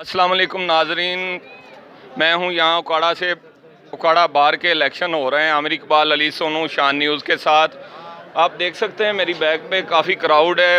अस्सलाम वालेकुम नाजरीन, मैं हूं यहाँ ओकाड़ा से। ओकाड़ा बार के इलेक्शन हो रहे हैं आमिर इकबाल अली सोनू शान न्यूज़ के साथ। आप देख सकते हैं मेरी बैक पे काफ़ी क्राउड है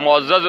मुअज़्ज़ज़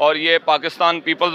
और ये पाकिस्तान पीपल्स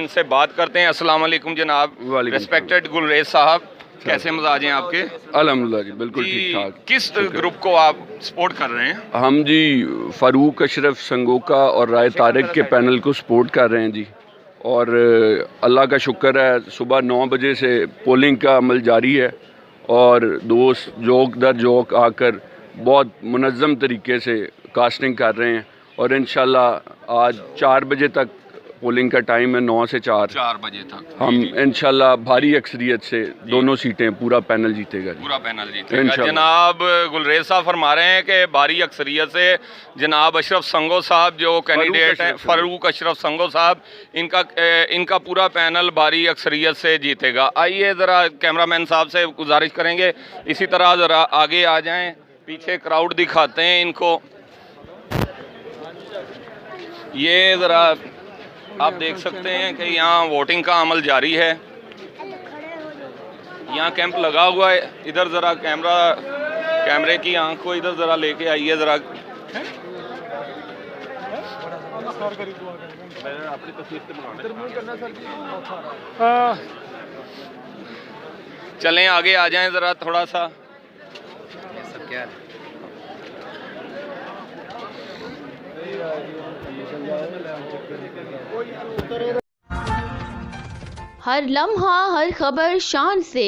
इनसे बात करते हैं। अस्सलाम वालेकुम जनाब। रिस्पेक्टेड गुलरेज साहब, कैसे मजाज हैं आपके? अल्हम्दुलिल्लाह जी, बिल्कुल ठीक ठाक। किस ग्रुप को आप सपोर्ट कर रहे हैं? हम जी फ़ारूक अशरफ संगोका और राय तारिक के पैनल को सपोर्ट कर रहे हैं जी। और अल्लाह का शुक्र है सुबह 9 बजे से पोलिंग का अमल जारी है और दोस्त जोक दर जोक आकर बहुत मुनज़्ज़म तरीके से कास्टिंग कर रहे हैं। और इंशाल्लाह आज 4 बजे तक पोलिंग का टाइम है, 9 से 4 बजे तक हम इंशाल्लाह भारी अक्सरियत से दोनों सीटें पूरा पैनल जीतेगा जी। पूरा पैनल जीतेगा। जनाब गुलरेज साहब फरमा रहे हैं कि भारी अक्सरियत से जनाब अशरफ संगो साहब जो कैंडिडेट हैं, फ़ारूक अशरफ संगो साहब, इनका पूरा पैनल भारी अक्सरियत से जीतेगा। आइए ज़रा कैमरामैन साहब से गुजारिश करेंगे इसी तरह ज़रा आगे आ जाएँ, पीछे क्राउड दिखाते हैं इनको। ये ज़रा आप देख सकते हैं कि यहाँ वोटिंग का अमल जारी है। यहाँ कैंप लगा हुआ है। इधर ज़रा कैमरे की आंख को इधर ज़रा लेके आइए ज़रा। चलें आगे आ जाएं ज़रा थोड़ा सा। हर लम्हा हर खबर शान से